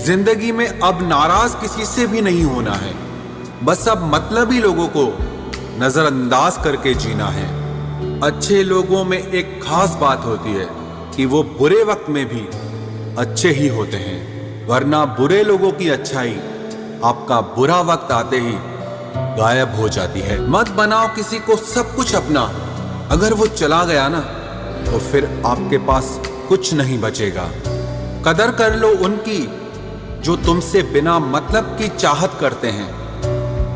जिंदगी में अब नाराज किसी से भी नहीं होना है। बस अब मतलबी लोगों को नजरअंदाज करके जीना है। अच्छे लोगों में एक खास बात होती है कि वो बुरे वक्त में भी अच्छे ही होते हैं, वरना बुरे लोगों की अच्छाई आपका बुरा वक्त आते ही गायब हो जाती है। मत बनाओ किसी को सब कुछ अपना। अगर वो चला गया ना तो फिर आपके पास कुछ नहीं बचेगा। कदर कर लो उनकी जो तुमसे बिना मतलब की चाहत करते हैं,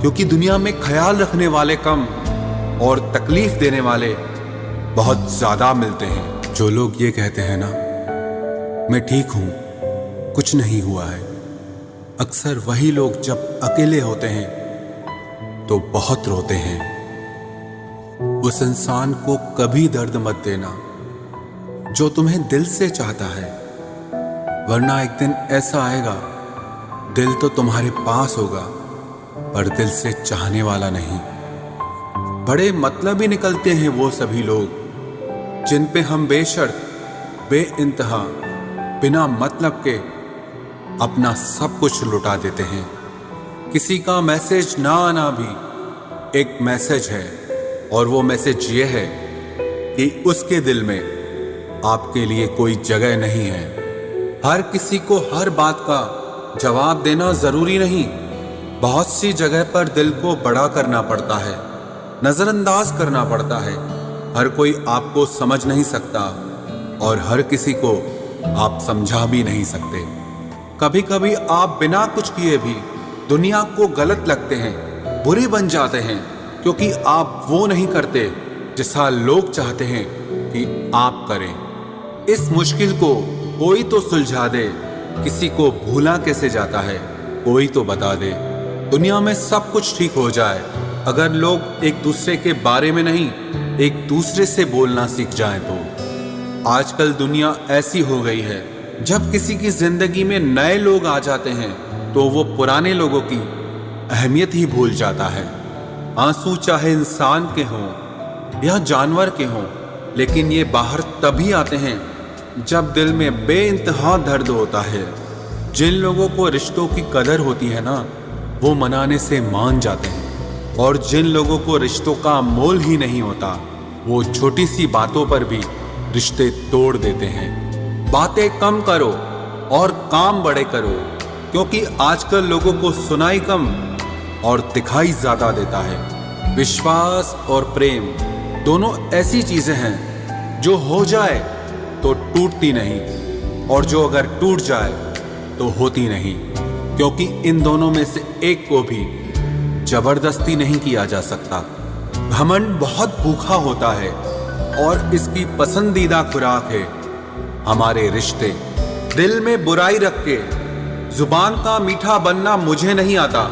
क्योंकि दुनिया में ख्याल रखने वाले कम और तकलीफ देने वाले बहुत ज्यादा मिलते हैं। जो लोग ये कहते हैं ना, मैं ठीक हूं, कुछ नहीं हुआ है, अक्सर वही लोग जब अकेले होते हैं तो बहुत रोते हैं। उस इंसान को कभी दर्द मत देना जो तुम्हें दिल से चाहता है, वरना एक दिन ऐसा आएगा, दिल तो तुम्हारे पास होगा पर दिल से चाहने वाला नहीं। बड़े मतलबी निकलते हैं वो सभी लोग जिन पे हम बेशर्त बेइंतहा बिना मतलब के अपना सब कुछ लुटा देते हैं। किसी का मैसेज ना आना भी एक मैसेज है, और वो मैसेज ये है कि उसके दिल में आपके लिए कोई जगह नहीं है। हर किसी को हर बात का जवाब देना जरूरी नहीं। बहुत सी जगह पर दिल को बड़ा करना पड़ता है, नजरअंदाज करना पड़ता है। हर कोई आपको समझ नहीं सकता और हर किसी को आप समझा भी नहीं सकते। कभी कभी आप बिना कुछ किए भी दुनिया को गलत लगते हैं, बुरे बन जाते हैं, क्योंकि आप वो नहीं करते जैसा लोग चाहते हैं कि आप करें। इस मुश्किल को कोई तो सुलझा दे। किसी को भूला कैसे जाता है, कोई तो बता दे। दुनिया में सब कुछ ठीक हो जाए अगर लोग एक दूसरे के बारे में नहीं, एक दूसरे से बोलना सीख जाएं तो। आजकल दुनिया ऐसी हो गई है, जब किसी की जिंदगी में नए लोग आ जाते हैं तो वो पुराने लोगों की अहमियत ही भूल जाता है। आंसू चाहे इंसान के हों या जानवर के हों, लेकिन ये बाहर तभी आते हैं जब दिल में बेइंतहा दर्द होता है। जिन लोगों को रिश्तों की कदर होती है ना, वो मनाने से मान जाते हैं, और जिन लोगों को रिश्तों का मोल ही नहीं होता, वो छोटी सी बातों पर भी रिश्ते तोड़ देते हैं। बातें कम करो और काम बड़े करो, क्योंकि आजकल लोगों को सुनाई कम और दिखाई ज्यादा देता है। विश्वास और प्रेम दोनों ऐसी चीजें हैं जो हो जाए तो टूटती नहीं, और जो अगर टूट जाए तो होती नहीं, क्योंकि इन दोनों में से एक को भी जबरदस्ती नहीं किया जा सकता। घमंड बहुत भूखा होता है और इसकी पसंदीदा खुराक है हमारे रिश्ते। दिल में बुराई रख के जुबान का मीठा बनना मुझे नहीं आता।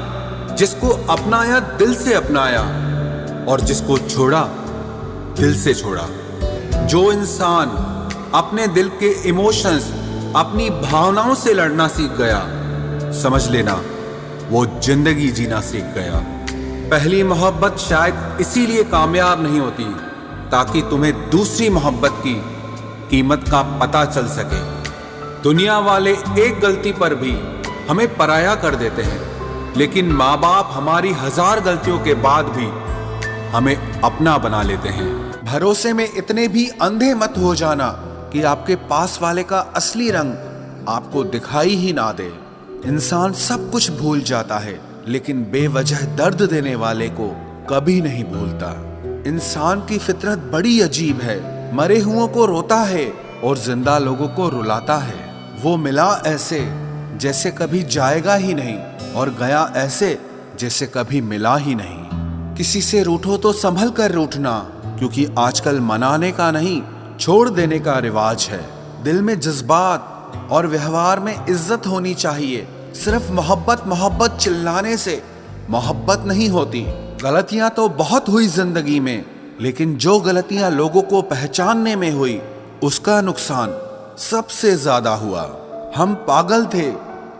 जिसको अपनाया दिल से अपनाया, और जिसको छोड़ा दिल से छोड़ा। जो इंसान अपने दिल के इमोशंस, अपनी भावनाओं से लड़ना सीख गया, समझ लेना वो जिंदगी जीना सीख गया। पहली मोहब्बत शायद इसीलिए कामयाब नहीं होती ताकि तुम्हें दूसरी मोहब्बत की कीमत का पता चल सके। दुनिया वाले एक गलती पर भी हमें पराया कर देते हैं, लेकिन माँ बाप हमारी 1000 गलतियों के बाद भी हमें अपना बना लेते हैं। भरोसे में इतने भी अंधे मत हो जाना कि आपके पास वाले का असली रंग आपको दिखाई ही ना दे। इंसान सब कुछ भूल जाता है, लेकिन बेवजह दर्द देने वाले को कभी नहीं भूलता। इंसान की फितरत बड़ी अजीब है, मरे हुओं को रोता है और जिंदा लोगों को रुलाता है। वो मिला ऐसे जैसे कभी जाएगा ही नहीं, और गया ऐसे जैसे कभी मिला ही नहीं। किसी से रूठो तो संभल कर रूठना, क्योंकि आजकल मनाने का नहीं, छोड़ देने का रिवाज है। दिल में जज्बात और व्यवहार में इज्जत होनी चाहिए। सिर्फ मोहब्बत मोहब्बत चिल्लाने से मोहब्बत नहीं होती। गलतियां तो बहुत हुई जिंदगी में, लेकिन जो गलतियां लोगों को पहचानने में हुई, उसका नुकसान सबसे ज्यादा हुआ। हम पागल थे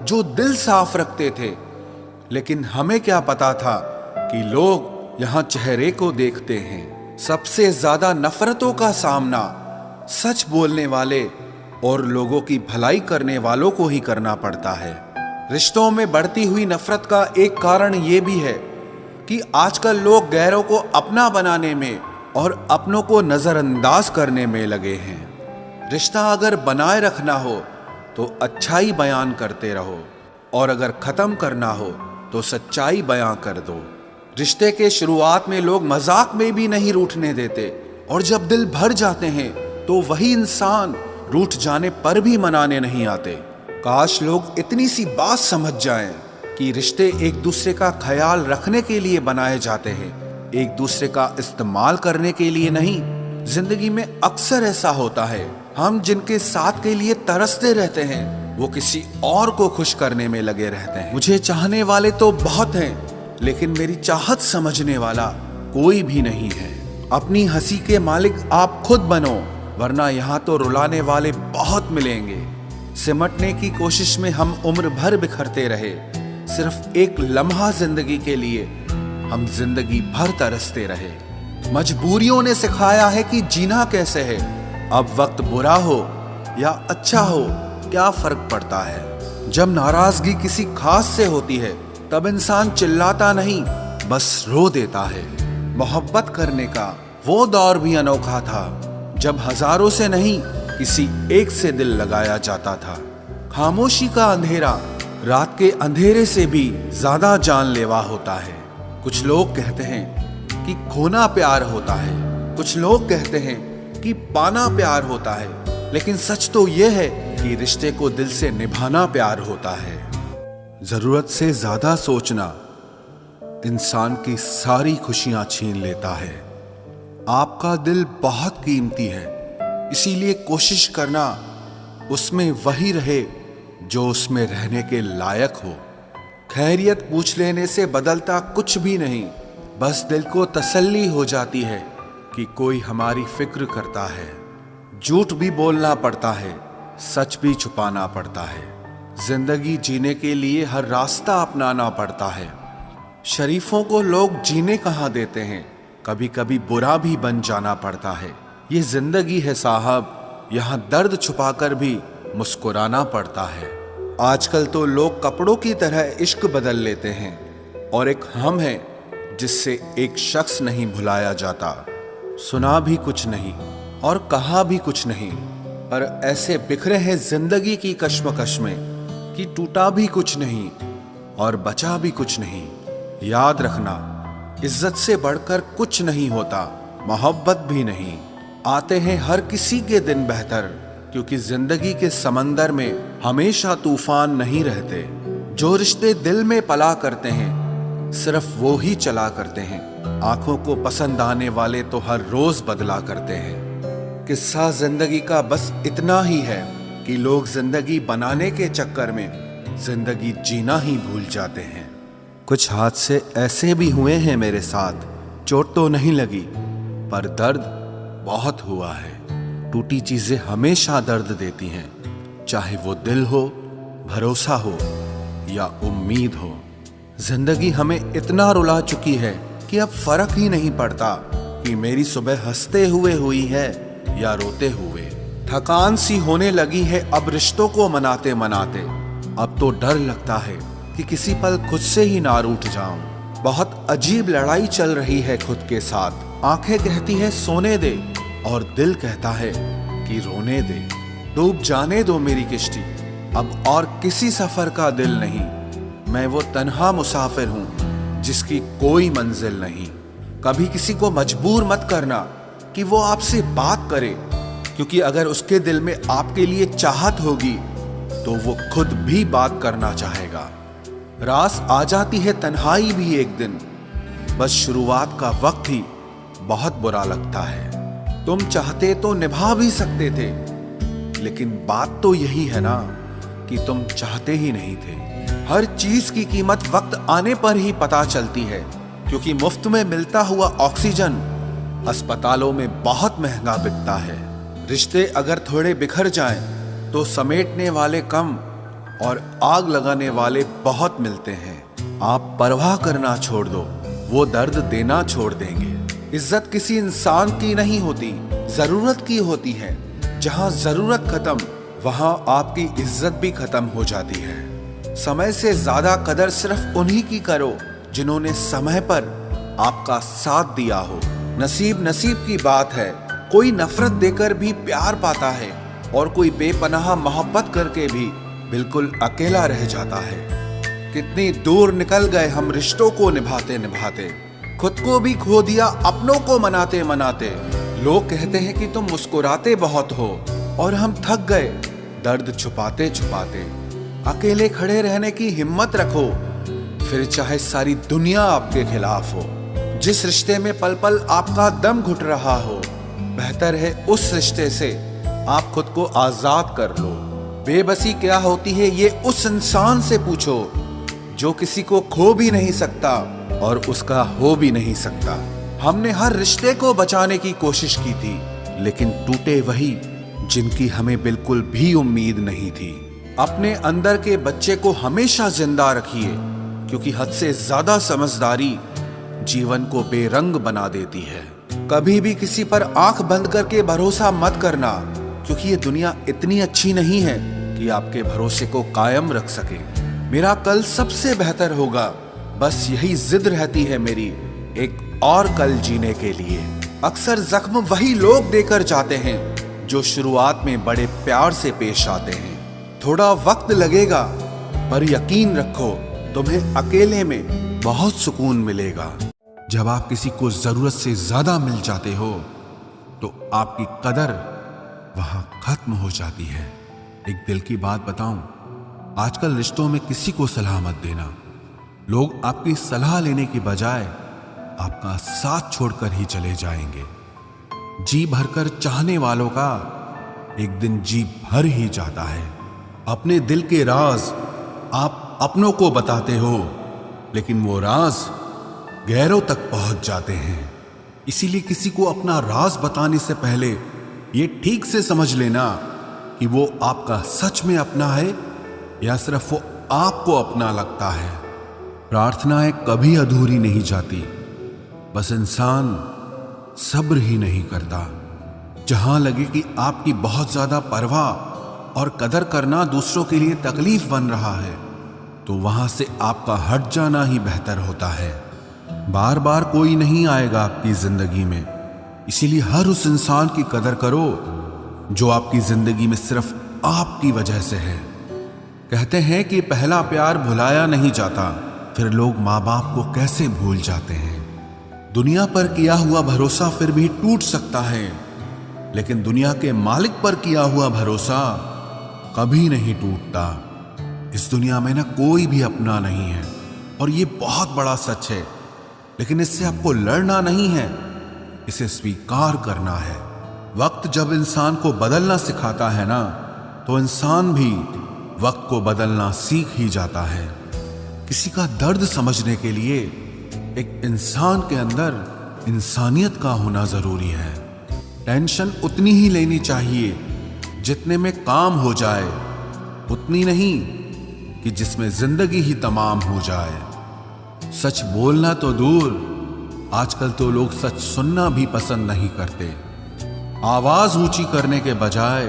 जो दिल साफ रखते थे, लेकिन हमें क्या पता था कि लोग यहाँ चेहरे को देखते हैं। सबसे ज्यादा नफरतों का सामना सच बोलने वाले और लोगों की भलाई करने वालों को ही करना पड़ता है। रिश्तों में बढ़ती हुई नफरत का एक कारण ये भी है कि आजकल लोग गैरों को अपना बनाने में और अपनों को नजरअंदाज करने में लगे हैं। रिश्ता अगर बनाए रखना हो तो अच्छाई बयान करते रहो, और अगर खत्म करना हो तो सच्चाई बयां कर दो। रिश्ते के शुरुआत में लोग मजाक में भी नहीं रूठने देते, और जब दिल भर जाते हैं तो वही इंसान रूठ जाने पर भी मनाने नहीं आते। काश लोग इतनी सी बात समझ जाएं कि रिश्ते एक दूसरे का ख्याल रखने के लिए बनाए जाते हैं, एक दूसरे का इस्तेमाल करने के लिए नहीं। जिंदगी में अक्सर ऐसा होता है, हम जिनके साथ के लिए तरसते रहते हैं वो किसी और को खुश करने में लगे रहते हैं। मुझे चाहने वाले तो बहुत हैं, लेकिन मेरी चाहत समझने वाला कोई भी नहीं है। अपनी हंसी के मालिक आप खुद बनो, वरना यहाँ तो रुलाने वाले बहुत मिलेंगे। सिमटने की कोशिश में हम उम्र भर बिखरते रहे, सिर्फ एक लम्हा जिंदगी के लिए हम जिंदगी भर तरसते रहे। मजबूरियों ने सिखाया है कि जीना कैसे है। अब वक्त बुरा हो या अच्छा हो क्या फर्क पड़ता है। जब नाराजगी किसी खास से होती है तब इंसान चिल्लाता नहीं, बस रो देता है। मोहब्बत करने का वो दौर भी अनोखा था जब हजारों से नहीं किसी एक से दिल लगाया जाता था। खामोशी का अंधेरा रात के अंधेरे से भी ज्यादा जानलेवा होता है। कुछ लोग कहते हैं कि खोना प्यार होता है, कुछ लोग कहते हैं कि पाना प्यार होता है, लेकिन सच तो यह है कि रिश्ते को दिल से निभाना प्यार होता है। जरूरत से ज्यादा सोचना इंसान की सारी खुशियां छीन लेता है। आपका दिल बहुत कीमती है, इसीलिए कोशिश करना उसमें वही रहे जो उसमें रहने के लायक हो। खैरियत पूछ लेने से बदलता कुछ भी नहीं, बस दिल को तसल्ली हो जाती है कि कोई हमारी फिक्र करता है। झूठ भी बोलना पड़ता है, सच भी छुपाना पड़ता है। जिंदगी जीने के लिए हर रास्ता अपनाना पड़ता है। शरीफों को लोग जीने कहाँ देते हैं, कभी कभी बुरा भी बन जाना पड़ता है। ये जिंदगी है साहब, यहाँ दर्द छुपाकर भी मुस्कुराना पड़ता है। आजकल तो लोग कपड़ों की तरह इश्क बदल लेते हैं, और एक हम है जिससे एक शख्स नहीं भुलाया जाता। सुना भी कुछ नहीं और कहा भी कुछ नहीं, पर ऐसे बिखरे हैं जिंदगी की कश्मकश में कि टूटा भी कुछ नहीं और बचा भी कुछ नहीं। याद रखना, इज्जत से बढ़कर कुछ नहीं होता, मोहब्बत भी नहीं। आते हैं हर किसी के दिन बेहतर, क्योंकि जिंदगी के समंदर में हमेशा तूफान नहीं रहते। जो रिश्ते दिल में पला करते हैं सिर्फ वो ही चला करते हैं। आंखों को पसंद आने वाले तो हर रोज बदला करते हैं। किस्सा जिंदगी का बस इतना ही है कि लोग जिंदगी बनाने के चक्कर में जिंदगी जीना ही भूल जाते हैं। कुछ हादसे ऐसे भी हुए हैं मेरे साथ, चोट तो नहीं लगी पर दर्द बहुत हुआ है। टूटी चीजें हमेशा दर्द देती हैं, चाहे वो दिल हो, भरोसा हो या उम्मीद हो। जिंदगी हमें इतना रुला चुकी है कि अब फर्क ही नहीं पड़ता कि मेरी सुबह हंसते हुए हुई है या रोते हुए। थकान सी होने लगी है अब रिश्तों को मनाते मनाते। अब तो डर लगता है कि किसी पल खुद से ही ना रूठ जाऊं। बहुत अजीब लड़ाई चल रही है खुद के साथ। आंखें कहती है सोने दे और दिल कहता है कि रोने दे। डूब जाने दो मेरी किश्ती, अब और किसी सफर का दिल नहीं। मैं वो तन्हा मुसाफिर हूं जिसकी कोई मंजिल नहीं। कभी किसी को मजबूर मत करना कि वो आपसे बात करे, क्योंकि अगर उसके दिल में आपके लिए चाहत होगी तो वो खुद भी बात करना चाहेगा। रास आ जाती है तन्हाई भी एक दिन, बस शुरुआत का वक्त ही बहुत बुरा लगता है। तुम चाहते तो निभा भी सकते थे, लेकिन बात तो यही है ना कि तुम चाहते ही नहीं थे। हर चीज की कीमत वक्त आने पर ही पता चलती है, क्योंकि मुफ्त में मिलता हुआ ऑक्सीजन अस्पतालों में बहुत महंगा बिकता है। रिश्ते अगर थोड़े बिखर जाएं तो समेटने वाले कम और आग लगाने वाले बहुत मिलते हैं। आप परवाह करना छोड़ दो, वो दर्द देना छोड़ देंगे। इज्जत किसी इंसान की नहीं होती, जरूरत की होती है। जहां जरूरत खत्म वहां आपकी इज्जत भी खत्म हो जाती है। समय से ज्यादा कदर सिर्फ उन्हीं की करो जिन्होंने समय पर आपका साथ दिया हो। नसीब की बात है, कोई नफरत देकर भी प्यार पाता है और कोई बेपनाह मोहब्बत करके भी बिल्कुल अकेला रह जाता है। कितनी दूर निकल गए हम रिश्तों को निभाते निभाते, खुद को भी खो दिया अपनों को मनाते मनाते। लोग कहते हैं कि तुम मुस्कुराते बहुत हो और हम थक गए दर्द छुपाते छुपाते। अकेले खड़े रहने की हिम्मत रखो, फिर चाहे सारी दुनिया आपके खिलाफ हो। जिस रिश्ते में पल पल आपका दम घुट रहा हो, बेहतर है उस रिश्ते से आप खुद को आजाद कर लो। बेबसी क्या होती है ये उस इंसान से पूछो जो किसी को खो भी नहीं सकता और उसका हो भी नहीं सकता। हमने हर रिश्ते को बचाने की कोशिश की थी, लेकिन टूटे वही जिनकी हमें बिल्कुल भी उम्मीद नहीं थी। अपने अंदर के बच्चे को हमेशा जिंदा रखिए, क्योंकि हद से ज्यादा समझदारी जीवन को बेरंग बना देती है। कभी भी किसी पर आंख बंद करके भरोसा मत करना, क्योंकि ये दुनिया इतनी अच्छी नहीं है कि आपके भरोसे को कायम रख सके। मेरा कल सबसे बेहतर होगा, बस यही जिद रहती है मेरी, एक और कल जीने के लिए। अक्सर जख्म वही लोग देकर जाते हैं जो शुरुआत में बड़े प्यार से पेश आते हैं। थोड़ा वक्त लगेगा, पर यकीन रखो तुम्हें अकेले में बहुत सुकून मिलेगा। जब आप किसी को जरूरत से ज्यादा मिल जाते हो तो आपकी कदर वहां खत्म हो जाती है। एक दिल की बात बताऊं, आजकल रिश्तों में किसी को सलाह मत देना। लोग आपकी सलाह लेने की बजाय आपका साथ छोड़कर ही चले जाएंगे। जी भरकर चाहने वालों का एक दिन जी भर ही जाता है। अपने दिल के राज आप अपनों को बताते हो, लेकिन वो राज गैरों तक पहुंच जाते हैं। इसीलिए किसी को अपना राज बताने से पहले ये ठीक से समझ लेना कि वो आपका सच में अपना है या सिर्फ वो आपको अपना लगता है। प्रार्थनाएं कभी अधूरी नहीं जाती, बस इंसान सब्र ही नहीं करता। जहां लगे कि आपकी बहुत ज्यादा परवाह और कदर करना दूसरों के लिए तकलीफ बन रहा है, तो वहां से आपका हट जाना ही बेहतर होता है। बार बार कोई नहीं आएगा आपकी जिंदगी में, इसीलिए हर उस इंसान की कदर करो जो आपकी जिंदगी में सिर्फ आपकी वजह से है। कहते हैं कि पहला प्यार भुलाया नहीं जाता, फिर लोग माँ बाप को कैसे भूल जाते हैं। दुनिया पर किया हुआ भरोसा फिर भी टूट सकता है, लेकिन दुनिया के मालिक पर किया हुआ भरोसा कभी नहीं टूटता। इस दुनिया में ना कोई भी अपना नहीं है, और ये बहुत बड़ा सच है। लेकिन इससे आपको लड़ना नहीं है, इसे स्वीकार करना है। वक्त जब इंसान को बदलना सिखाता है ना, तो इंसान भी वक्त को बदलना सीख ही जाता है। किसी का दर्द समझने के लिए एक इंसान के अंदर इंसानियत का होना जरूरी है। टेंशन उतनी ही लेनी चाहिए जितने में काम हो जाए, उतनी नहीं कि जिसमें जिंदगी ही तमाम हो जाए। सच बोलना तो दूर, आजकल तो लोग सच सुनना भी पसंद नहीं करते। आवाज ऊंची करने के बजाय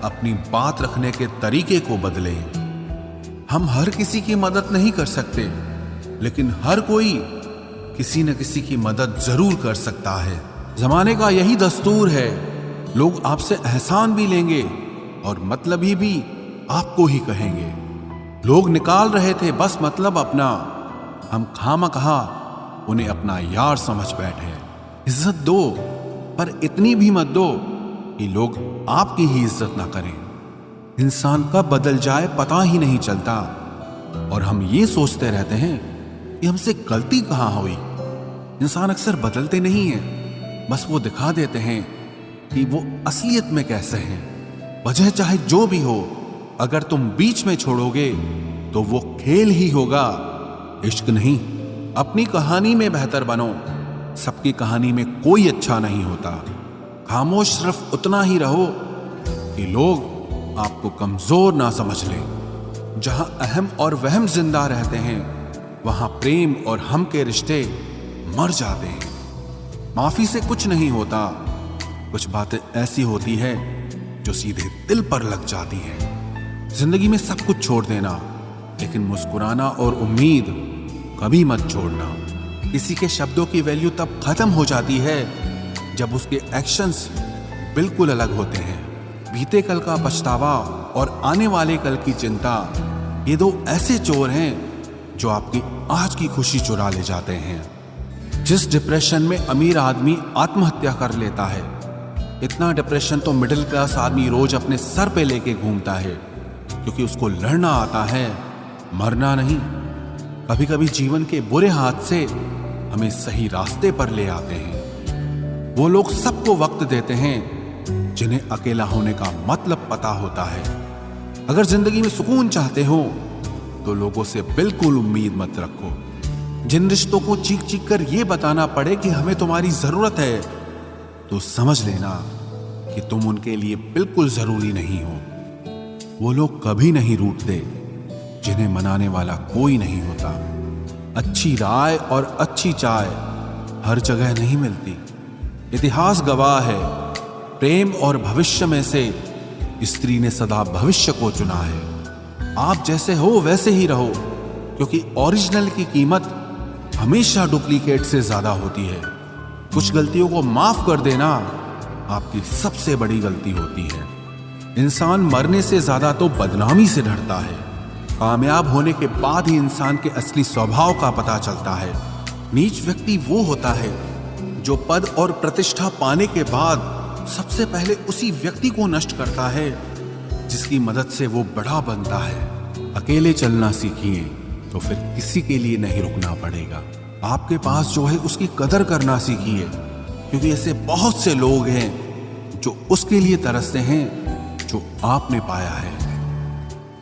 अपनी बात रखने के तरीके को बदलें। हम हर किसी की मदद नहीं कर सकते, लेकिन हर कोई किसी न किसी की मदद जरूर कर सकता है। जमाने का यही दस्तूर है, लोग आपसे एहसान भी लेंगे और मतलबी भी आपको ही कहेंगे। लोग निकाल रहे थे बस मतलब अपना, हम खामखा उन्हें अपना यार समझ बैठे। इज्जत दो, पर इतनी भी मत दो कि लोग आपकी ही इज्जत ना करें। इंसान कब बदल जाए पता ही नहीं चलता, और हम ये सोचते रहते हैं कि हमसे गलती कहाँ हुई। इंसान अक्सर बदलते नहीं हैं, बस वो दिखा देते हैं कि वो असलियत में कैसे हैं। वजह चाहे जो भी हो, अगर तुम बीच में छोड़ोगे तो वो खेल ही होगा, इश्क नहीं। अपनी कहानी में बेहतर बनो, सबकी कहानी में कोई अच्छा नहीं होता। खामोश सिर्फ उतना ही रहो कि लोग आपको कमजोर ना समझ लें। जहां अहम और वहम जिंदा रहते हैं, वहां प्रेम और हम के रिश्ते मर जाते हैं। माफी से कुछ नहीं होता, कुछ बातें ऐसी होती है जो सीधे दिल पर लग जाती हैं। जिंदगी में सब कुछ छोड़ देना, लेकिन मुस्कुराना और उम्मीद कभी मत छोड़ना। किसी के शब्दों की वैल्यू तब खत्म हो जाती है जब उसके एक्शंस बिल्कुल अलग होते हैं। बीते कल का पछतावा और आने वाले कल की चिंता, ये दो ऐसे चोर हैं जो आपकी आज की खुशी चुरा ले जाते हैं। जिस डिप्रेशन में अमीर आदमी आत्महत्या कर लेता है, इतना डिप्रेशन तो मिडिल क्लास आदमी रोज अपने सर पे लेके घूमता है, क्योंकि उसको लड़ना आता है, मरना नहीं। कभी कभी जीवन के बुरे हाथ से हमें सही रास्ते पर ले आते हैं। वो लोग सबको वक्त देते हैं जिन्हें अकेला होने का मतलब पता होता है। अगर जिंदगी में सुकून चाहते हो तो लोगों से बिल्कुल उम्मीद मत रखो। जिन रिश्तों को चीख चीख कर ये बताना पड़े कि हमें तुम्हारी जरूरत है, तो समझ लेना कि तुम उनके लिए बिल्कुल जरूरी नहीं हो। वो लोग कभी नहीं रूठते जिन्हें मनाने वाला कोई नहीं होता। अच्छी राय और अच्छी चाय हर जगह नहीं मिलती। इतिहास गवाह है, प्रेम और भविष्य में से स्त्री ने सदा भविष्य को चुना है। आप जैसे हो वैसे ही रहो, क्योंकि ओरिजिनल की कीमत हमेशा डुप्लीकेट से ज्यादा होती है। कुछ गलतियों को माफ कर देना आपकी सबसे बड़ी गलती होती है। इंसान मरने से ज्यादा तो बदनामी से डरता है। कामयाब होने के बाद ही इंसान के असली स्वभाव का पता चलता है। नीच व्यक्ति वो होता है जो पद और प्रतिष्ठा पाने के बाद सबसे पहले उसी व्यक्ति को नष्ट करता है जिसकी मदद से वो बड़ा बनता है। अकेले चलना सीखिए तो फिर किसी के लिए नहीं रुकना पड़ेगा। आपके पास जो है उसकी कदर करना सीखिए, क्योंकि ऐसे बहुत से लोग हैं जो उसके लिए तरसते हैं जो आपने पाया है।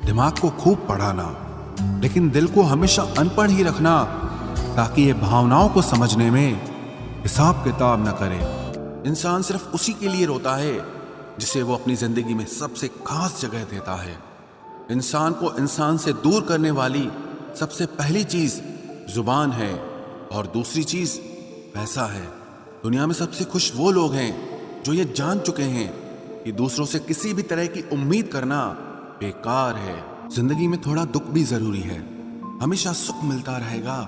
दिमाग को खूब पढ़ाना, लेकिन दिल को हमेशा अनपढ़ ही रखना, ताकि ये भावनाओं को समझने में हिसाब किताब न करे। इंसान सिर्फ उसी के लिए रोता है जिसे वो अपनी जिंदगी में सबसे खास जगह देता है। इंसान को इंसान से दूर करने वाली सबसे पहली चीज जुबान है और दूसरी चीज पैसा है। दुनिया में सबसे खुश वो लोग हैं जो ये जान चुके हैं कि दूसरों से किसी भी तरह की उम्मीद करना बेकार है। जिंदगी में थोड़ा दुख भी जरूरी है। हमेशा सुख मिलता रहेगा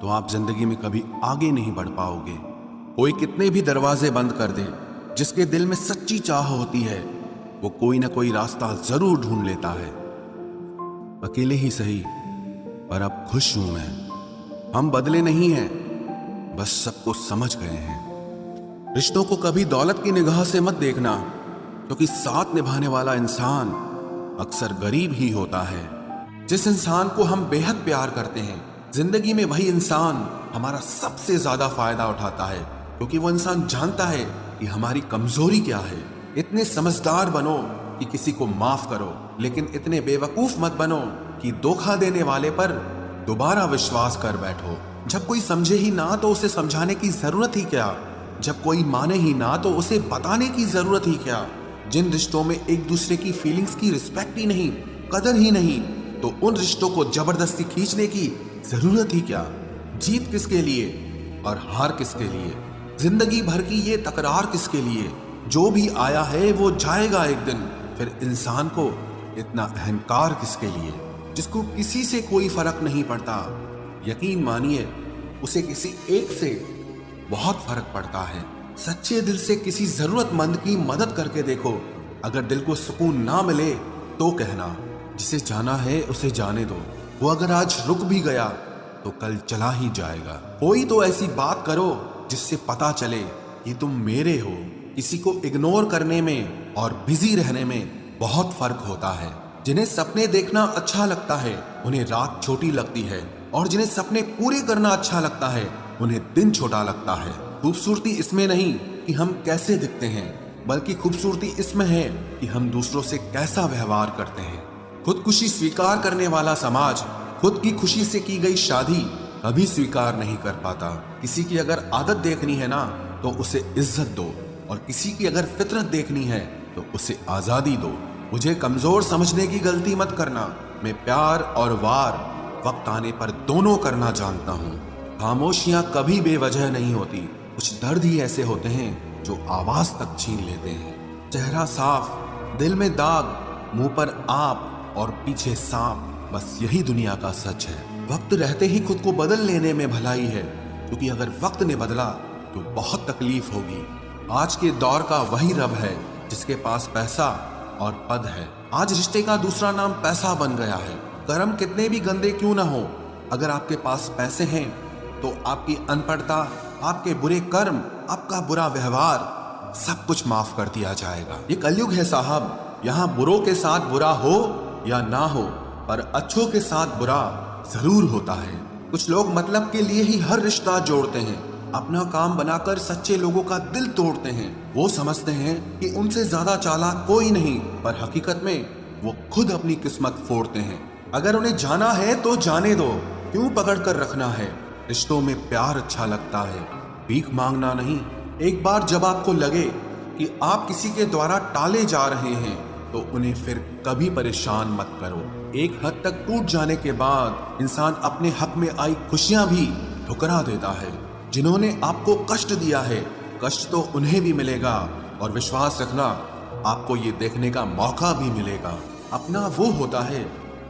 तो आप जिंदगी में कभी आगे नहीं बढ़ पाओगे। कोई कितने भी दरवाजे बंद कर दे, जिसके दिल में सच्ची चाह होती है वो कोई ना कोई रास्ता जरूर ढूंढ लेता है। अकेले ही सही, पर अब खुश हूं मैं। हम बदले नहीं हैं, बस सबको समझ गए हैं। रिश्तों को कभी दौलत की निगाह से मत देखना, क्योंकि साथ निभाने वाला इंसान अक्सर गरीब ही होता है। जिस इंसान को हम बेहद प्यार करते हैं, जिंदगी में वही इंसान हमारा सबसे ज्यादा फायदा उठाता है, क्योंकि वो इंसान जानता है कि हमारी कमजोरी क्या है। इतने समझदार बनो कि किसी को माफ करो, लेकिन इतने बेवकूफ मत बनो कि धोखा देने वाले पर दोबारा विश्वास कर बैठो। जब कोई समझे ही ना तो उसे समझाने की जरूरत ही क्या। जब कोई माने ही ना तो उसे बताने की जरूरत ही क्या। जिन रिश्तों में एक दूसरे की फीलिंग्स की रिस्पेक्ट ही नहीं, कदर ही नहीं, तो उन रिश्तों को जबरदस्ती खींचने की जरूरत ही क्या। जीत किसके लिए और हार किसके लिए? जिंदगी भर की ये तकरार किसके लिए? जो भी आया है वो जाएगा एक दिन। फिर इंसान को इतना अहंकार किसके लिए, जिसको किसी से कोई फर्क नहीं पड़ता? यकीन मानिए, उसे किसी एक से बहुत फर्क पड़ता है। सच्चे दिल से किसी जरूरतमंद की मदद करके देखो। अगर दिल को सुकून ना मिले तो कहना, जिसे जाना है उसे जाने दो। वो अगर आज रुक भी गया तो कल चला ही जाएगा। कोई तो ऐसी बात करो जिससे पता चले कि तुम मेरे हो। किसी को इग्नोर करने में और बिजी रहने में बहुत फर्क होता है। जिन्हें सपने देखना अच्छा लगता है उन्हें रात छोटी लगती है, और जिन्हें सपने पूरे करना अच्छा लगता है उन्हें दिन छोटा लगता है। खूबसूरती इसमें नहीं कि हम कैसे दिखते हैं, बल्कि खूबसूरती इसमें है कि हम दूसरों से कैसा व्यवहार करते हैं। खुदकुशी स्वीकार करने वाला समाज खुद की खुशी से की गई शादी कभी स्वीकार नहीं कर पाता। किसी की अगर आदत देखनी है ना तो उसे इज्जत दो, और किसी की अगर फितरत देखनी है तो उसे आजादी दो। मुझे कमजोर समझने की गलती मत करना। मैं प्यार और वार वक्त आने पर दोनों करना जानता हूँ। खामोशियां कभी बेवजह नहीं होती। कुछ दर्द ही ऐसे होते हैं जो आवाज तक छीन लेते हैं। चेहरा साफ, दिल में दाग, मुंह पर आप और पीछे सांप। बस यही दुनिया का सच है। वक्त रहते ही खुद को बदल लेने में भलाई है, क्योंकि अगर वक्त ने बदला तो बहुत तकलीफ होगी। आज के दौर का वही रब है जिसके पास पैसा और पद है। आज रिश्ते का दूसरा नाम पैसा बन गया है। कर्म कितने भी गंदे क्यों ना हो, अगर आपके पास पैसे हैं तो आपकी अनपढ़ता, आपके बुरे कर्म, आपका बुरा व्यवहार सब कुछ माफ कर दिया जाएगा। ये कलयुग है साहब, यहाँ बुरों के साथ बुरा हो या ना हो, पर अच्छों के साथ बुरा जरूर होता है। कुछ लोग मतलब के लिए ही हर रिश्ता जोड़ते हैं, अपना काम बनाकर सच्चे लोगों का दिल तोड़ते हैं। वो समझते हैं कि उनसे ज्यादा चालाक कोई नहीं, पर हकीकत में वो खुद अपनी किस्मत फोड़ते हैं। अगर उन्हें जाना है तो जाने दो, क्यों पकड़ कर रखना है। रिश्तों में प्यार अच्छा लगता है, भीख मांगना नहीं। एक बार जब आपको लगे कि आप किसी के द्वारा टाले जा रहे हैं तो उन्हें फिर कभी परेशान मत करो। एक हद तक टूट जाने के बाद इंसान अपने हक में आई खुशियां भी ठुकरा देता है। जिन्होंने आपको कष्ट दिया है, कष्ट तो उन्हें भी मिलेगा, और विश्वास रखना आपको ये देखने का मौका भी मिलेगा। अपना वो होता है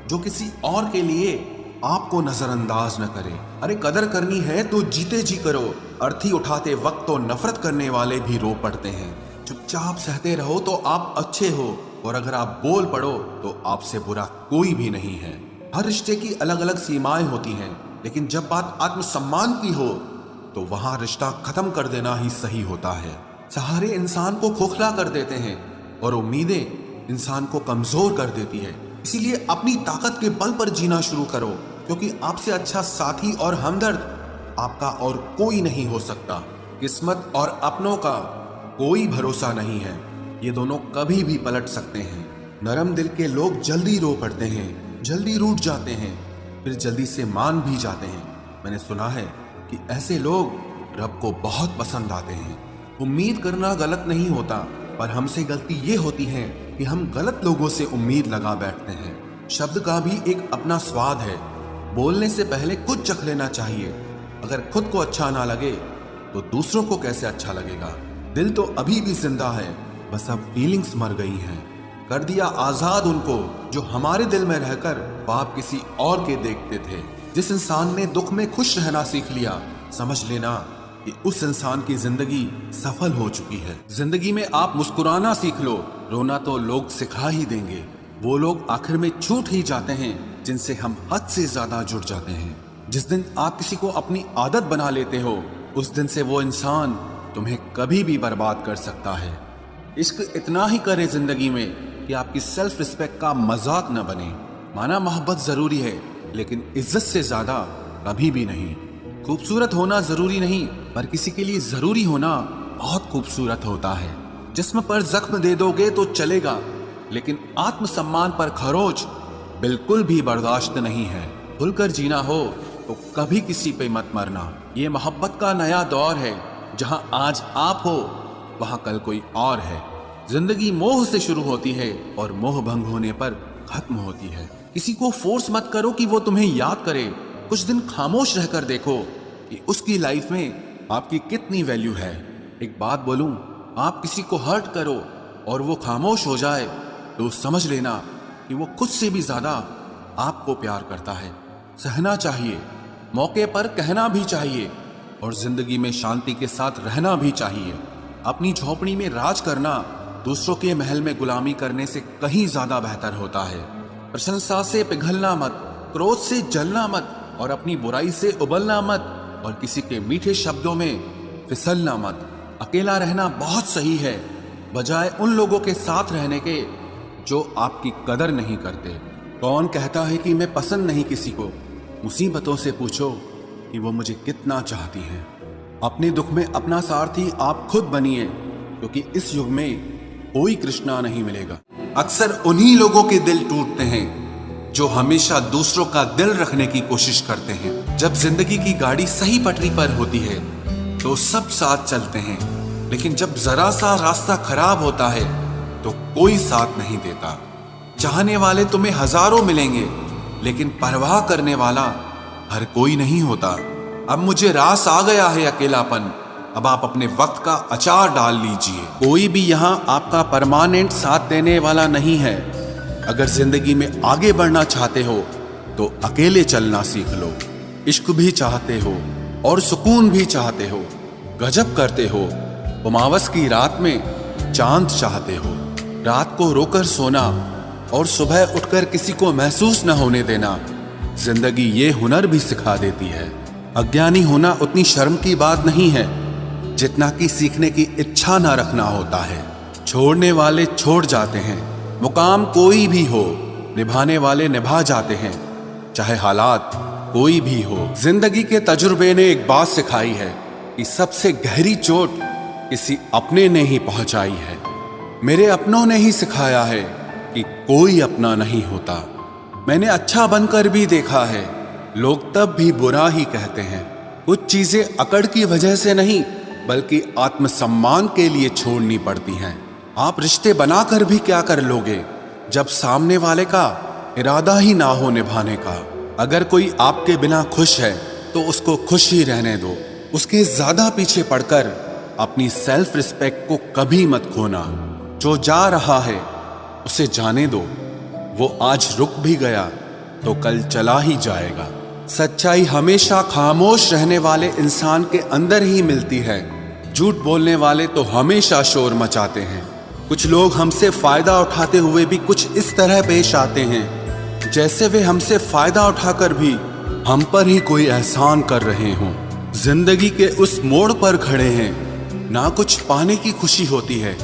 जो किसी और के लिए आपको नजरअंदाज न करे। अरे कदर करनी है तो जीते जी करो। अर्थी उठाते वक्त तो नफरत करने वाले भी रो पड़ते हैं। चुपचाप सहते रहो तो आप अच्छे हो, और अगर आप बोल पड़ो तो आपसे बुरा कोई भी नहीं है। हर रिश्ते की अलग अलग सीमाएं होती हैं, लेकिन जब बात आत्मसम्मान की हो तो वहां रिश्ता खत्म कर देना ही सही होता है। सहारे इंसान को खोखला कर देते हैं और उम्मीदें इंसान को कमजोर कर देती है। इसीलिए अपनी ताकत के बल पर जीना शुरू करो, क्योंकि आपसे अच्छा साथी और हमदर्द आपका और कोई नहीं हो सकता। किस्मत और अपनों का कोई भरोसा नहीं है, ये दोनों कभी भी पलट सकते हैं। नरम दिल के लोग जल्दी रो पड़ते हैं, जल्दी रूठ जाते हैं, फिर जल्दी से मान भी जाते हैं। मैंने सुना है कि ऐसे लोग रब को बहुत पसंद आते हैं। उम्मीद करना गलत नहीं होता, पर हमसे गलती ये होती है कि हम गलत लोगों से उम्मीद लगा बैठते हैं। शब्द का भी एक अपना स्वाद है, बोलने से पहले कुछ चख लेना चाहिए। अगर खुद को अच्छा ना लगे तो दूसरों को कैसे अच्छा लगेगा। दिल तो अभी भी जिंदा है, बस अब फीलिंग्स मर गई हैं। कर दिया आजाद उनको जो हमारे दिल में रहकर पाप किसी और के देखते थे। जिस इंसान ने दुख में खुश रहना सीख लिया, समझ लेना कि उस इंसान की जिंदगी सफल हो चुकी है। जिंदगी में आप मुस्कुराना सीख लो, रोना तो लोग सिखा ही देंगे। वो लोग आखिर में छूट ही जाते हैं जिनसे हम हद से ज्यादा जुड़ जाते हैं। जिस दिन आप किसी को अपनी आदत बना लेते हो, उस दिन से वो इंसान तुम्हें कभी भी बर्बाद कर सकता है। इश्क इतना ही करे जिंदगी में कि आपकी सेल्फ रिस्पेक्ट का मजाक न बने। माना मोहब्बत जरूरी है, लेकिन इज्जत से ज्यादा कभी भी नहीं। खूबसूरत होना जरूरी नहीं, पर किसी के लिए जरूरी होना बहुत खूबसूरत होता है। जिस्म पर जख्म दे दोगे तो चलेगा, लेकिन आत्मसम्मान पर खरोच बिल्कुल भी बर्दाश्त नहीं है। खुलकर जीना हो तो कभी किसी पे मत मरना। ये मोहब्बत का नया दौर है, जहां आज आप हो वहां कल कोई और है। जिंदगी मोह से शुरू होती है और मोह भंग होने पर खत्म होती है। किसी को फोर्स मत करो कि वो तुम्हें याद करे। कुछ दिन खामोश रहकर देखो कि उसकी लाइफ में आपकी कितनी वैल्यू है। एक बात बोलूं, आप किसी को हर्ट करो और वो खामोश हो जाए तो समझ लेना कि वो खुद से भी ज्यादा आपको प्यार करता है। सहना चाहिए, मौके पर कहना भी चाहिए, और जिंदगी में शांति के साथ रहना भी चाहिए। अपनी झोपड़ी में राज करना दूसरों के महल में गुलामी करने से कहीं ज्यादा बेहतर होता है। प्रशंसा से पिघलना मत, क्रोध से जलना मत, और अपनी बुराई से उबलना मत, और किसी के मीठे शब्दों में फिसलना मत। अकेला रहना बहुत सही है, बजाय उन लोगों के साथ रहने के जो आपकी कदर नहीं करते। कौन कहता है कि मैं पसंद नहीं किसी को? मुसीबतों से पूछो कि वो मुझे कितना चाहती हैं। अपने दुख में अपना सारथी आप खुद बनिए, क्योंकि इस युग में कोई कृष्णा नहीं मिलेगा। अक्सर उन्हीं लोगों के दिल टूटते हैं जो हमेशा दूसरों का दिल रखने की कोशिश करते हैं। जब जिंदगी की गाड़ी सही पटरी पर होती है तो सब साथ चलते हैं, लेकिन जब जरा सा रास्ता खराब होता है तो कोई साथ नहीं देता। चाहने वाले तुम्हें हजारों मिलेंगे, लेकिन परवाह करने वाला हर कोई नहीं होता। अब मुझे रास आ गया है अकेलापन, अब आप अपने वक्त का अचार डाल लीजिए। कोई भी यहाँ आपका परमानेंट साथ देने वाला नहीं है। अगर जिंदगी में आगे बढ़ना चाहते हो तो अकेले चलना सीख लो। इश्क भी चाहते हो और सुकून भी चाहते हो, गजब करते हो। उमावस की रात में चांद चाहते हो, रात को रोकर सोना और सुबह उठकर किसी को महसूस न होने देना। जिंदगी ये हुनर भी सिखा देती है। अज्ञानी होना उतनी शर्म की बात नहीं है जितना कि सीखने की इच्छा न रखना होता है। छोड़ने वाले छोड़ जाते हैं, मुकाम कोई भी हो, निभाने वाले निभा जाते हैं, चाहे हालात कोई भी हो। जिंदगी के तजुर्बे ने एक बात सिखाई है कि सबसे गहरी चोट किसी अपने ने ही पहुंचाई है। मेरे अपनों ने ही सिखाया है कि कोई अपना नहीं होता। मैंने अच्छा बनकर भी देखा है, लोग तब भी बुरा ही कहते हैं। कुछ चीजें अकड़ की वजह से नहीं बल्कि आत्मसम्मान के लिए छोड़नी पड़ती हैं। आप रिश्ते बनाकर भी क्या कर लोगे जब सामने वाले का इरादा ही ना हो निभाने का। अगर कोई आपके बिना खुश है तो उसको खुश ही रहने दो। उसके ज्यादा पीछे पड़कर अपनी सेल्फ रिस्पेक्ट को कभी मत खोना। जो जा रहा है उसे जाने दो, वो आज रुक भी गया तो कल चला ही जाएगा। सच्चाई हमेशा खामोश रहने वाले इंसान के अंदर ही मिलती है। झूठ बोलने वाले तो हमेशा शोर मचाते हैं। कुछ लोग हमसे फायदा उठाते हुए भी कुछ इस तरह पेश आते हैं जैसे वे हमसे फायदा उठाकर भी हम पर ही कोई एहसान कर रहे हों। जिंदगी के उस मोड़ पर खड़े हैं, ना कुछ पाने की खुशी होती है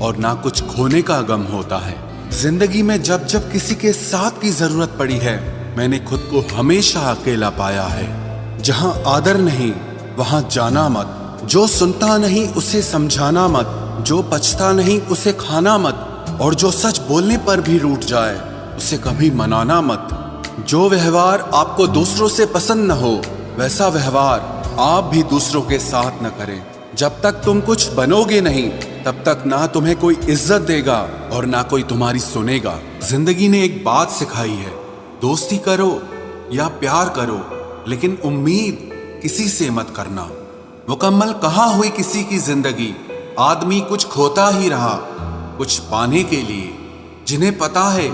और ना कुछ खोने का गम होता है। जिंदगी में जब जब किसी के साथ की जरूरत पड़ी है, मैंने खुद को हमेशा अकेला पाया है। जहां आदर नहीं वहां जाना मत, जो सुनता नहीं उसे समझाना मत, जो पछता नहीं उसे खाना मत, और जो सच बोलने पर भी रूठ जाए उसे कभी मनाना मत। जो व्यवहार आपको दूसरों से पसंद न हो वैसा व्यवहार आप भी दूसरों के साथ न करें। जब तक तुम कुछ बनोगे नहीं तब तक ना तुम्हें कोई इज्जत देगा और ना कोई तुम्हारी सुनेगा। जिंदगी ने एक बात सिखाई है, दोस्ती करो या प्यार करो लेकिन उम्मीद किसी से मत करना। मुकम्मल कहाँ हुई किसी की जिंदगी, आदमी कुछ खोता ही रहा कुछ पाने के लिए। जिन्हें पता है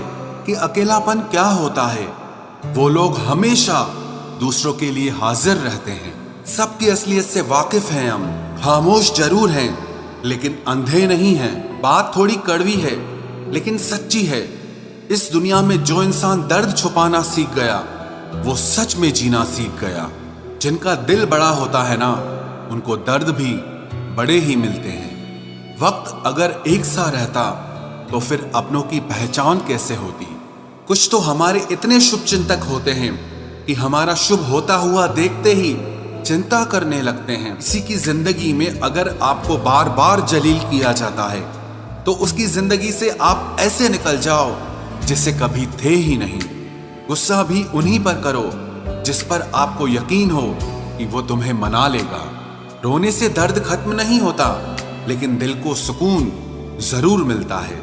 कि अकेलापन क्या होता है वो लोग हमेशा दूसरों के लिए हाजिर रहते हैं। सबकी असलियत से वाकिफ हैं हम, खामोश जरूर हैं लेकिन अंधे नहीं हैं। बात थोड़ी कड़वी है लेकिन सच्ची है। इस दुनिया में जो इंसान दर्द छुपाना सीख गया वो सच में जीना सीख गया। जिनका दिल बड़ा होता है ना उनको दर्द भी बड़े ही मिलते हैं। वक्त अगर एक सा रहता तो फिर अपनों की पहचान कैसे होती। कुछ तो हमारे इतने शुभ चिंतक होते हैं कि हमारा शुभ होता हुआ देखते ही चिंता करने लगते हैं। किसी की जिंदगी में अगर आपको बार बार जलील किया जाता है तो उसकी जिंदगी से आप ऐसे निकल जाओ जिसे कभी थे ही नहीं। गुस्सा भी उन्हीं पर करो जिस पर आपको यकीन हो कि वो तुम्हें मना लेगा। रोने से दर्द खत्म नहीं होता लेकिन दिल को सुकून जरूर मिलता है।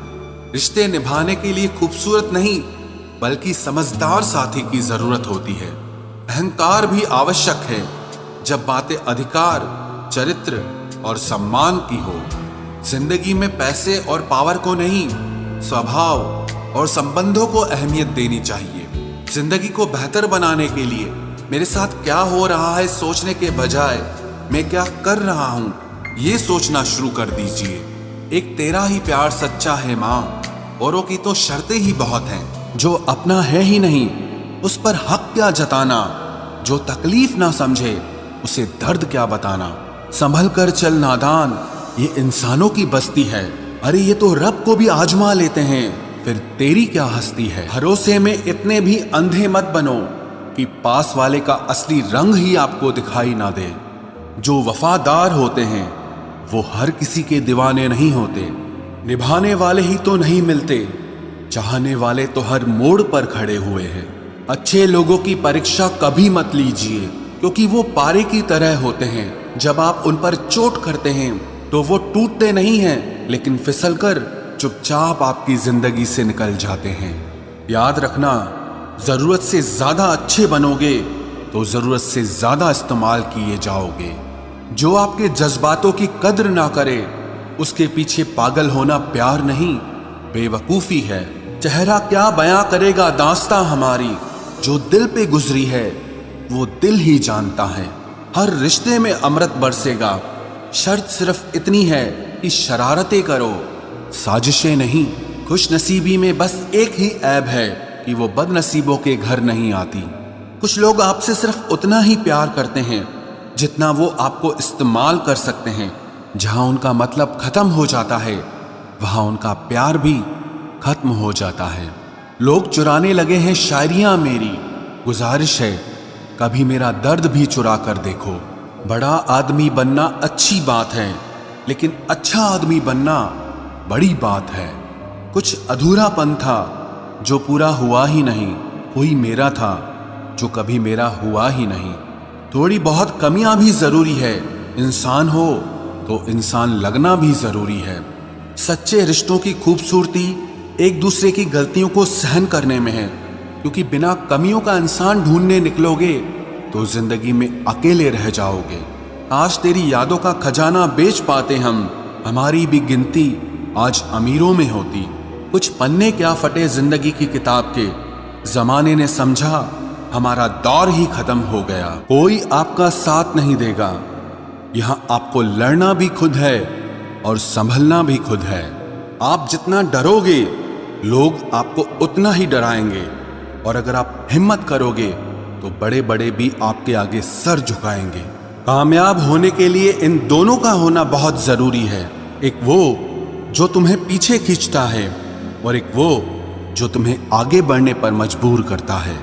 रिश्ते निभाने के लिए खूबसूरत नहीं बल्कि समझदार साथी की जरूरत होती है। अहंकार भी आवश्यक है जब बातें अधिकार, चरित्र और सम्मान की हो। जिंदगी में पैसे और पावर को नहीं, स्वभाव और संबंधों को अहमियत देनी चाहिए। जिंदगी को बेहतर बनाने के लिए मेरे साथ क्या हो रहा है सोचने के बजाय मैं क्या कर रहा हूं ये सोचना शुरू कर दीजिए। एक तेरा ही प्यार सच्चा है माँ, औरों की तो शर्तें ही बहुत हैं। जो अपना है ही नहीं उस पर हक क्या जताना, जो तकलीफ ना समझे उसे दर्द क्या बताना। संभल कर चल नादान, ये इंसानों की बस्ती है। अरे ये तो रब को भी आजमा लेते हैं, फिर तेरी क्या हस्ती है। भरोसे में इतने भी अंधे मत बनो कि पास वाले का असली रंग ही आपको दिखाई ना दे। जो वफादार होते हैं वो हर किसी के दीवाने नहीं होते। निभाने वाले ही तो नहीं मिलते, चाहने वाले तो हर मोड़ पर खड़े हुए हैं। अच्छे लोगों की परीक्षा कभी मत लीजिए क्योंकि वो पारे की तरह होते हैं। जब आप उन पर चोट करते हैं तो वो टूटते नहीं हैं लेकिन फिसलकर चुपचाप आपकी जिंदगी से निकल जाते हैं। याद रखना, जरूरत से ज्यादा अच्छे बनोगे तो जरूरत से ज्यादा इस्तेमाल किए जाओगे। जो आपके जज्बातों की कद्र ना करे उसके पीछे पागल होना प्यार नहीं बेवकूफी है। चेहरा क्या बयां करेगा दास्तां हमारी, जो दिल पे गुजरी है वो दिल ही जानता है। हर रिश्ते में अमृत बरसेगा, शर्त सिर्फ इतनी है कि शरारतें करो, साजिशें नहीं। खुश नसीबी में बस एक ही ऐब है कि वो बदनसीबों के घर नहीं आती। कुछ लोग आपसे सिर्फ उतना ही प्यार करते हैं जितना वो आपको इस्तेमाल कर सकते हैं। जहां उनका मतलब खत्म हो जाता है वहां उनका प्यार भी खत्म हो जाता है। लोग चुराने लगे हैं शायरियां मेरी, गुजारिश है कभी मेरा दर्द भी चुरा कर देखो। बड़ा आदमी बनना अच्छी बात है, लेकिन अच्छा आदमी बनना बड़ी बात है। कुछ अधूरापन था जो पूरा हुआ ही नहीं, कोई मेरा था जो कभी मेरा हुआ ही नहीं। थोड़ी बहुत कमियां भी जरूरी है, इंसान हो तो इंसान लगना भी जरूरी है। सच्चे रिश्तों की खूबसूरती एक दूसरे की गलतियों को सहन करने में है, क्योंकि बिना कमियों का इंसान ढूंढने निकलोगे तो जिंदगी में अकेले रह जाओगे। आज तेरी यादों का खजाना बेच पाते हम, हमारी भी गिनती आज अमीरों में होती। कुछ पन्ने क्या फटे जिंदगी की किताब के, जमाने ने समझा हमारा दौर ही खत्म हो गया। कोई आपका साथ नहीं देगा, यहां आपको लड़ना भी खुद है और संभलना भी खुद है। आप जितना डरोगे लोग आपको उतना ही डराएंगे, और अगर आप हिम्मत करोगे तो बड़े बड़े भी आपके आगे सर झुकाएंगे। कामयाब होने के लिए इन दोनों का होना बहुत जरूरी है। एक वो जो तुम्हें पीछे खींचता है और एक वो जो तुम्हें आगे बढ़ने पर मजबूर करता है।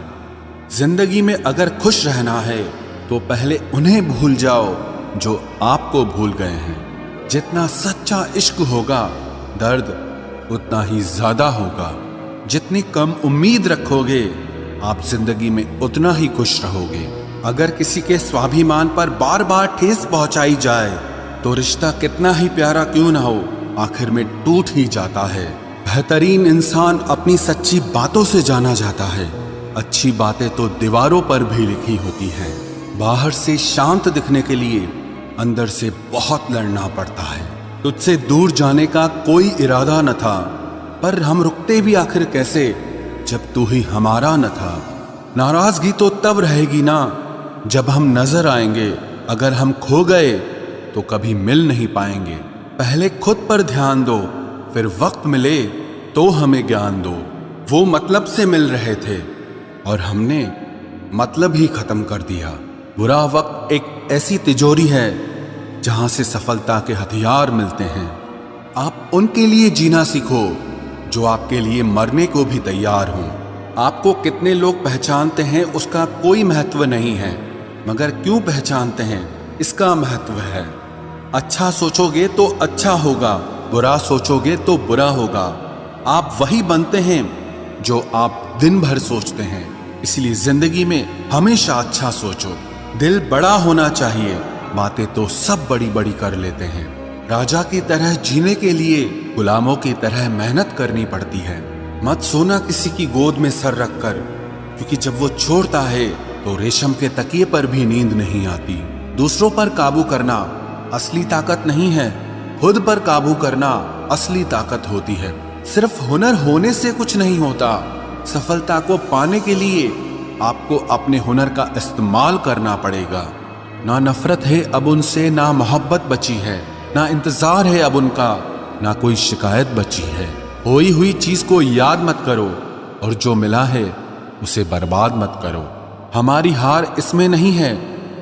जिंदगी में अगर खुश रहना है तो पहले उन्हें भूल जाओ जो आपको भूल गए हैं। जितना सच्चा इश्क होगा दर्द उतना ही ज्यादा होगा। जितनी कम उम्मीद रखोगे आप जिंदगी में उतना ही खुश रहोगे। अगर किसी के स्वाभिमान पर बार बार ठेस पहुंचाई जाए तो रिश्ता कितना ही प्यारा क्यों ना हो आखिर में टूट ही जाता है। बेहतरीन इंसान अपनी सच्ची बातों से जाना जाता है। अच्छी बातें तो दीवारों पर भी लिखी होती हैं। बाहर से शांत दिखने के लिए अंदर से बहुत लड़ना पड़ता है। तुझसे दूर जाने का कोई इरादा न था, पर हम रुकते भी आखिर कैसे जब तू ही हमारा न था। नाराजगी तो तब रहेगी ना जब हम नजर आएंगे, अगर हम खो गए तो कभी मिल नहीं पाएंगे। पहले खुद पर ध्यान दो, फिर वक्त मिले तो हमें ज्ञान दो। वो मतलब से मिल रहे थे और हमने मतलब ही खत्म कर दिया। बुरा वक्त एक ऐसी तिजोरी है जहां से सफलता के हथियार मिलते हैं। आप उनके लिए जीना सीखो जो आपके लिए मरने को भी तैयार हों। आपको कितने लोग पहचानते हैं उसका कोई महत्व नहीं है, मगर क्यों पहचानते हैं इसका महत्व है। अच्छा सोचोगे तो अच्छा होगा, बुरा सोचोगे तो बुरा होगा। आप वही बनते हैं जो आप दिन भर सोचते हैं। इसलिए जिंदगी में हमेशा अच्छा सोचो। दिल बड़ा होना चाहिए, बातें तो सब बड़ी बड़ी कर लेते हैं। राजा की तरह जीने के लिए गुलामों की तरह मेहनत करनी पड़ती है। मत सोना किसी की गोद में सर रखकर, क्योंकि जब वो छोड़ता है तो रेशम के तकिए पर भी नींद नहीं आती। दूसरों पर काबू करना असली ताकत नहीं है, खुद पर काबू करना असली ताकत होती है। सिर्फ हुनर होने से कुछ नहीं होता। सफलता को पाने के लिए आपको अपने हुनर का इस्तेमाल करना पड़ेगा। ना नफरत है अब उनसे, ना मोहब्बत बची है, ना इंतजार है अब उनका, ना कोई शिकायत बची है। खोई हुई चीज को याद मत करो और जो मिला है उसे बर्बाद मत करो। हमारी हार इसमें नहीं है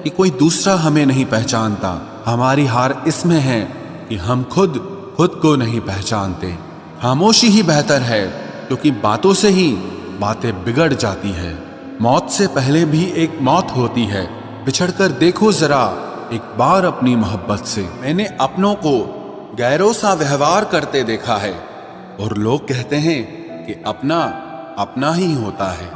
कि कोई दूसरा हमें नहीं पहचानता, हमारी हार इसमें है कि हम खुद को नहीं पहचानते। खामोशी ही बेहतर है, क्योंकि बातों से ही बातें बिगड़ जाती है। मौत से पहले भी एक मौत होती है। बिछड़कर देखो जरा एक बार अपनी मोहब्बत से। मैंने अपनों को गैरों सा व्यवहार करते देखा है और लोग कहते हैं कि अपना अपना ही होता है।